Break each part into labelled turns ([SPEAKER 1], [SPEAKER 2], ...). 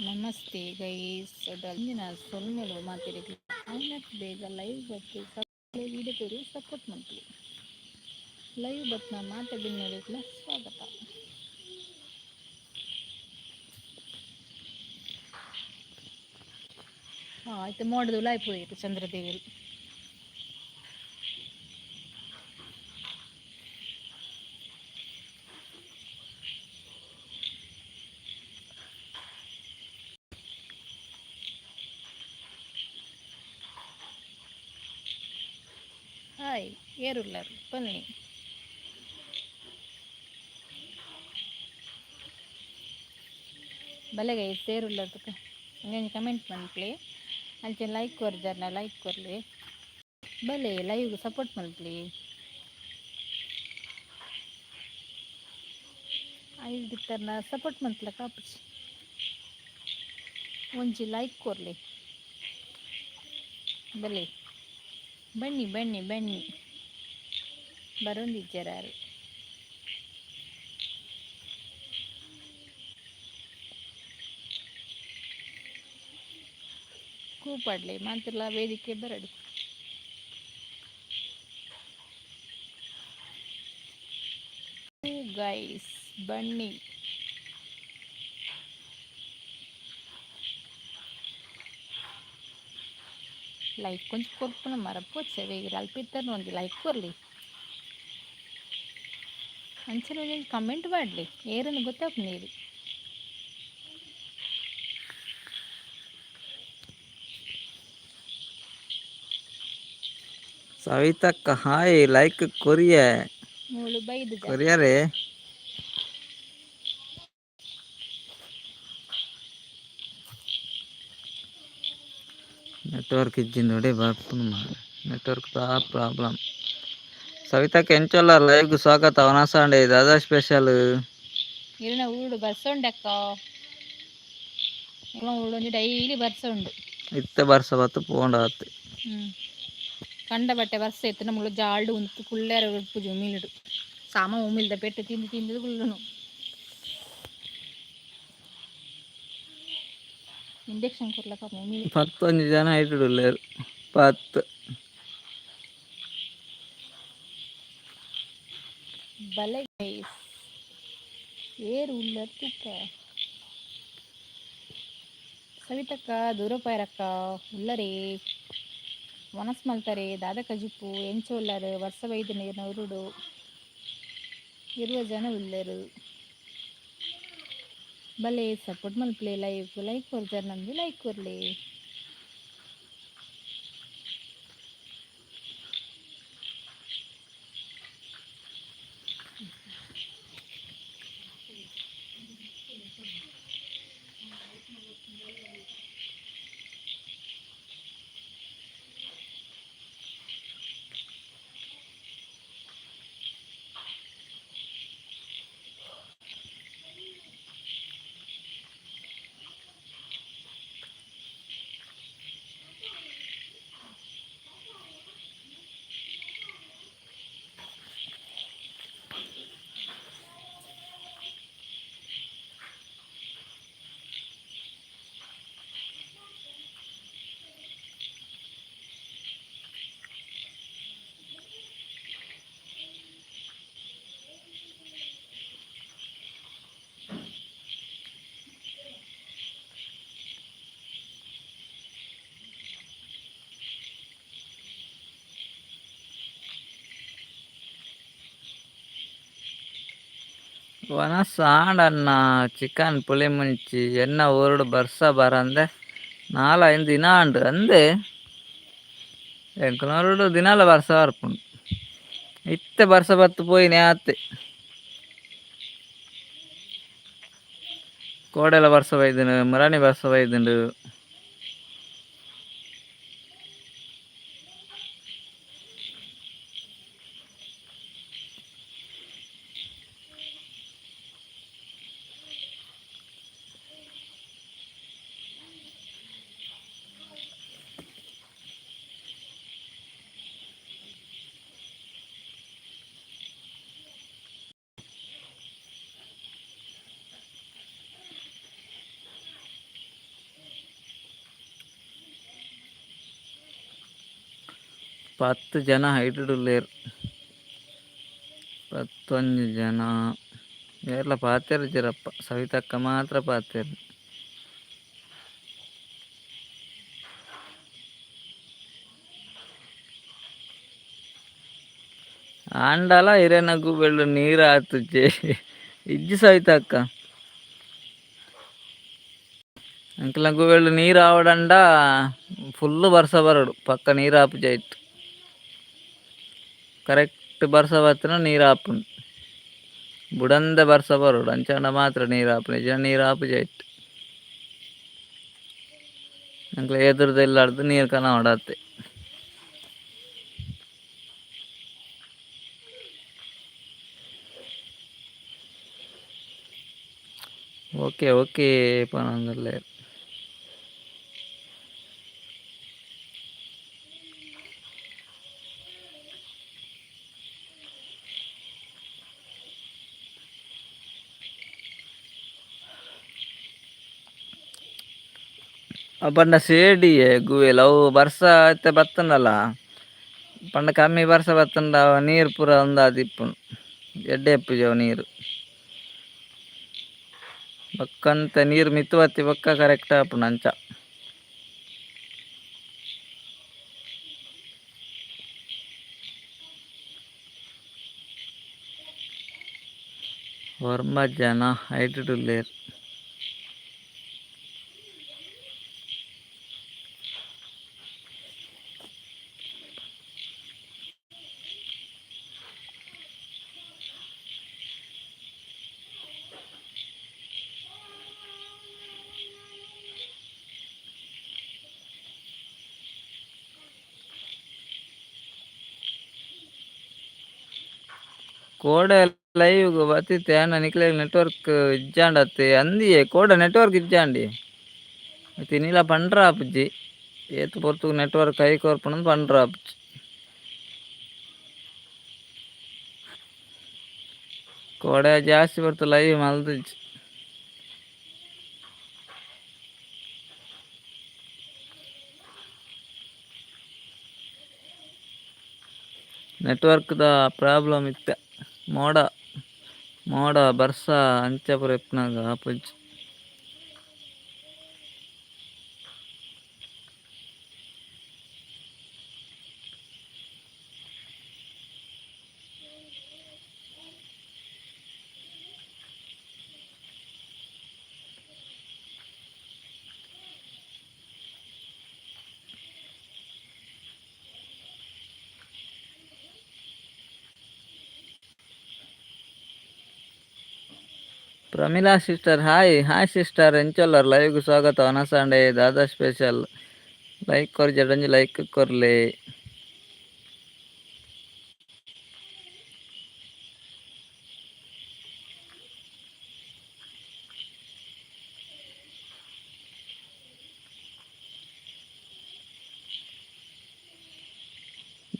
[SPEAKER 1] ನಮಸ್ತೆ ಗೈಸ್ ಇಂದಿನ ಸೊಲ್ಮೆಲು ಮಾತಿರಲಿ ಆಯ್ನಕ್ಕೆ ಬೇಗ ಲೈವ್ ಬತ್ತು ಸಬ್ಸ್ಕ್ರೈಬ್ ವೀಡಿಯೋ ತೋರಿ ಸಪೋರ್ಟ್ ಮಾಡ್ತೀವಿ ಲೈವ್ ಬತ್ನ ಮಾತೆ ಬಿನ್ನೆಲೆಗಳ ಸ್ವಾಗತ. ಆಯ್ತು ಮೋಡದು ಲಾಯ್ ಪೋಯಿತು ಚಂದ್ರದೇವಿಯಲ್ಲಿ ಹಾಯ್ ಏರುಲ್ಲರು ಬನ್ನಿ. भले गई शेर उल्लर तो हंगे कमेंट मनप्ले अंचे लाइक कर जरना लाइक कर ले भले लाइव सपोर्ट मनप्ले आई तरना सपोर्ट मनप्ला कापच ಒಂಚಿ ಲೈಕ್ ಕೊರ್ಲಿ ಬಲೆ ಬನ್ನಿ ಬನ್ನಿ ಬನ್ನಿ ಬರೋಂದಿದ್ದಾರು ಕೂಪಾಡ್ಲಿ ಮಾತಿಲ್ಲ ವೇದಿಕೆ ಬರಡು ಗೈಸ್ ಬನ್ನಿ. ಲೈಕ್ ಕೊಂಚ ಕೊರ್ಪನ ಮರಪೋಚೆ ವೇಗ ಅಲ್ಪಿತ್ತರ್ನು ಒಂದು ಲೈಕ್ ಕೊರ್ಲಿ ಅಂಚನೆ ಕಮೆಂಟ್ ಮಾಡಲಿ ಏರನ್ನು ಗೊತ್ತಾಗ ನೀರು
[SPEAKER 2] ಸವಿತಕ್ಕ ಹಾಯ್ ಲೈಕ್ ಕೊರಿಯ
[SPEAKER 1] ಮೂಳು ಬೈದು
[SPEAKER 2] ಕೊರಿಯರೇ ನೆಟ್ವರ್ಕ್ ಇಜ್ಜಿಂದ ನೋಡಿ ಬರ್ಪುನು ನೆಟ್ವರ್ಕ್ ಪ್ರಾಬ್ಲಮ್. ಸವಿತಕ್ಕ ಎಂಚೊಲ್ಲ ಲೈವ್ಗೆ ಸ್ವಾಗತ ಅವನಾಸಂಡೆ ದಾದಾ ಸ್ಪೆಷಲ್
[SPEAKER 1] ಇರನ ಊಡು ಬರ್ಸೊಂಡಕ್ಕ ಊಡೊಂದು ಡೈಲಿ ಬರ್ಸೊಂಡು
[SPEAKER 2] ಇತ್ತೆ ಬರ್ಸ ಬತ್ತು ಪೋಂಡಾತ್ತೆ
[SPEAKER 1] ಕಂಡ ಬಟ್ಟೆ ಬರ್ಸ ಇತ್ತು ನಮ್ಮಳು ಜಾಲ್ಡು ಉಂಟು ಕುಳ್ಳೇರ ಪೂಜೆ ಉಮಿಲಿಡು ಸಾಮ ಉಮಿಲ್ದ ಪೆಟ್ಟು ತಿಂದು ತಿಂದು ಕುಳ್ಳುನು ಇಂಜೆಕ್ಷನ್ ಕೊಡ್ಲಕ್ಕ ಉಮಿಲಿ
[SPEAKER 2] 11 ಜನ ಇಟ್ಟಿಡುಲ್ಲೇರು 10
[SPEAKER 1] ಬಲೆ ಗೈಸ್ ಏರು ಉಳ್ಳರ್ ತುಕ್ಕ ಸವಿತಕ್ಕ ದೂರ ಪಾಯರಕ್ಕ ಉಳ್ಳರೇ ಮನಸ್ ಮಲ್ತಾರೆ ದಾದ ಕಜಿಪ್ಪು ಎಂಚು ಉಳ್ಳರು ವರ್ಷ ವೈದ್ಯ ನೀರಿನ ಉರುಡು 20 ಜನ ಉಳ್ಳರು ಬಲೆ ಸಪೋರ್ಟ್ ಮಲ್ಪ್ಲೆ ಲೈಕ್ ಕೊರ್ಜರ್ ನಮ್ದು ಲೈಕ್ ಕೊರ್ಲಿ
[SPEAKER 2] ವನಸಾಂಡನ್ನ ಚಿಕನ್ ಪುಳಿ ಮುಂಚಿ ಎನ್ನ ಊರುಡು ಬರ್ಸ ಬರಂದೆ 4-5 ದಿನ ಅಂಡು ಅಂದೆ ಎಂಕುನೂರುಡು ದಿನಾಲ ಬರ್ಸ ಬರ್ಪುಂಡು ಇತ್ತೆ ಬರ್ಸ ಬತ್ತು ಪೋಯಿನೇ ಆತ್ತೆ ಕೋಡೆಲ ಬರ್ಸ ಬೈದುಂಡು ಮುರಾಣಿ ಬರ್ಸ ಬೈದುಂಡು 10 ಜನ ಹೈಟುಡುಲ್ಲೇರ್ 11 ಜನ ಎಲ್ಲ ಪಾತೇರು ಚಿರಪ್ಪ ಸವಿತಕ್ಕ ಮಾತ್ರ ಪಾತೇರು. ಆಂಡಲ ಹಿರೇನಗು ಬೆಳ್ಳು ನೀರು ಆತುಜೆ ಇಜ್ಜಿ ಸವಿತಕ್ಕ ಅಂಕಲಂಗು ಬೆಳ್ಳು ನೀರು ಆವಡಂಡ ಫುಲ್ಲು ಬರ್ಸ ಬರಡು ಪಕ್ಕ ನೀರು ಆಪುಜೆ ಇತ್ತು ಕರೆಕ್ಟ್ ಬರ್ಸ ಬತ್ತನ ನೀರು ಆಪುಂಡು ಬುಡಂದ ಬರ್ಸ ಬರೋಡು ಅಂಚಾಂಡ ಮಾತ್ರ ನೀರು ಆಪು ನಿಜ ನೀರು ಆಪುಜೆ ಇತ್ತು ಅಂಕಲ ಎದುರುದೆಲ್ಲ ಅಡ್ದು ನೀರು ಕನವಡತ್ತೆ. ಓಕೆ ಓಕೆ ಪನೊಂದುಲ್ಲೆ ಪಂಡ ಸೇಡಿಯೆ ಗುವೆಲ್ ಅವು ಬರ್ಸ ಐತೆ ಬತ್ತಂಡಲ್ಲ ಪಂಡ ಕಮ್ಮಿ ಬರ್ಸ ಬತ್ತಂಡ ನೀರು ಪೂರ ಒಂದಾದ್ ಇಪ್ಪುಂಡು ಎಡ್ಡೆ ಇಪ್ಪುಜಿ ಅವು ನೀರು ಬಕ್ಕಂತ ನೀರು ಮಿತ್ತು ಬತ್ತಿ ಬಕ್ಕ ಕರೆಕ್ಟ್ ಆಪುಂಡು ಅಂಚ. ವರ್ಮ ಜನ ಹೈಟುಡುಲ್ಲೇರ್ ಕೋಡೆ ಲೈವ್ ಬತ್ತಿತ್ತೆ ಅಣ್ಣ ನಿಕ್ಲೆ ನೆಟ್ವರ್ಕ್ ಇಜ್ಜಾಂಡತ್ತೆ ಅಂದಿಯೇ ಕೋಡೆ ನೆಟ್ವರ್ಕ್ ಇಜ್ಜಾಂಡಿ ಮತ್ತೆ ನೀಲ ಪಂಡ್ರ ಆಪುಜ್ಜಿ ಏತು ಪೊರ್ತು ನೆಟ್ವರ್ಕ್ ಹೈ ಕೋರ್ಪುಂಡು ಪಂಡ್ರ ಆಪುಜಿ ಕೋಡೆ ಜಾಸ್ತಿ ಬರ್ತು ಲೈವ್ ಮಲ್ದಿಜ್ಜಿ ನೆಟ್ವರ್ಕ್ದ ಪ್ರಾಬ್ಲಮ್ ಇತ್ತೆ ಮೋಡ ಮೋಡ ಬರ್ಸ ಅಂಚ ಪೂರ ಇಪ್ಪುನಾಗ ಆಪುಜ್ಜಿ. Pramila sister hi hi sister ಎಂಚೊಲ್ಲರ್ ಲೈವ್ಗೆ ಸ್ವಾಗತ ವನಸಂಡೆ ದಾದಾ ಸ್ಪೆಷಲ್ ಲೈಕ್ ಕೊರ್ ಜಡಂಜಿ ಲೈಕ್ ಕೊರ್ಲೆ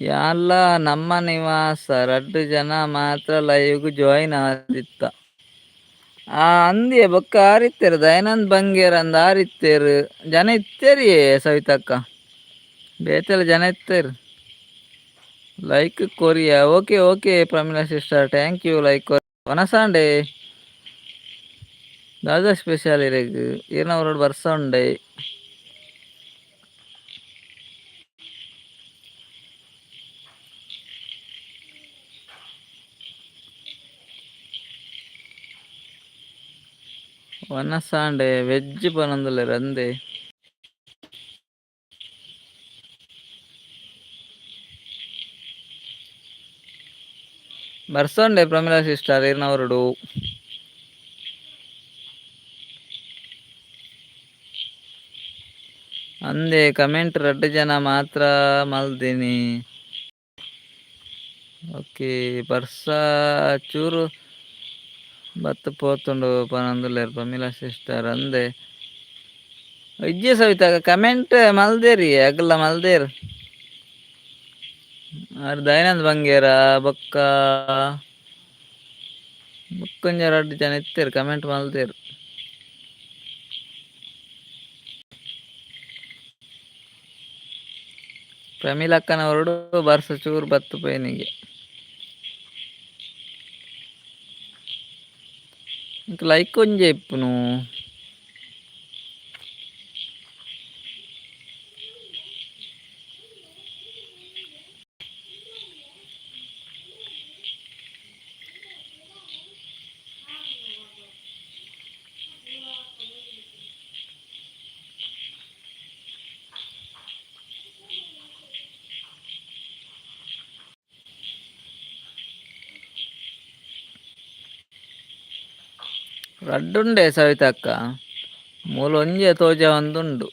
[SPEAKER 2] ಯಾಲ್ಲ ನಮ್ಮ ನಿವಾಸ 2 ಜನ ಮಾತ್ರ ಲೈವ್ಗೆ ಜಾಯಿನ್ ಆದಿತ್ತ ಅಂದಿಯ ಬೊಕ್ಕ ಆರಿತ್ತೇರು ದಯಾನಂದ್ ಬಂಗೇರ್ ಅಂದ್ ಆರಿತ್ತೇರು ಜನ ಇತ್ತೇರಿ ಸವಿತಕ್ಕ ಬೇತೆಲ್ಲ ಜನ ಇತ್ತೇರು ಲೈಕ್ ಕೊರಿಯಾ okay okay Pramila sister thank you like ಕೊರಿ ವನಸಾಂಡೆ ದಾದಾ ಸ್ಪೆಷಲ್ ಇರೆಗ್ ಏನವರೋಡು ಬರ್ಸ ಉಂಡೆ ವನಸಾಂಡೆ ವೆಜ್ ಪನೊಂದುಲ್ಲೆರ್ ಅಂದೆ ಬರ್ಸೊಂಡೆ ಪ್ರಮಿಳಾ ಸಿಸ್ಟರ್ ಏನವರೋಡು ಅಂದೆ ಕಮೆಂಟ್ 2 ಜನ ಮಾತ್ರ ಮಲ್ದಿನಿ ಓಕೆ ಬರ್ಸ ಚೂರು ಬತ್ತು ಪೋತುಂಡು ಪನೊಂದುಲ್ಲೆರ್ ಪ್ರಮಿಳಾ ಸಿಸ್ಟರ್ ಅಂದೆ ಇಜ್ಜಿ ಸವಿತಾಗ ಕಮೆಂಟ್ ಮಲ್ದೇರಿ ಅಗಲ ಮಲ್ದೇರ್ ಆರ್ ದಯಾನಂದ್ ಬಂಗೇರ ಬೊಕ್ಕ ಬೊಕ್ಕೊಂಜ 2 ಜನ ಇತ್ತೇರು ಕಮೆಂಟ್ ಮಲ್ದೇರು ಪ್ರಮೀಲಕ್ಕನವರುಡು ಬರ್ಸ ಚೂರು ಬತ್ತು ಪೈನಿಗೆ ಲೈಕ್ ಒಂಜಿ ಇಪ್ಪುನು ರಡ್ಡುಂಡೆ ಸವಿತಕ್ಕ ಮೂಲು ಒಂಜೆ ತೋಜ ಒಂದುಂಡು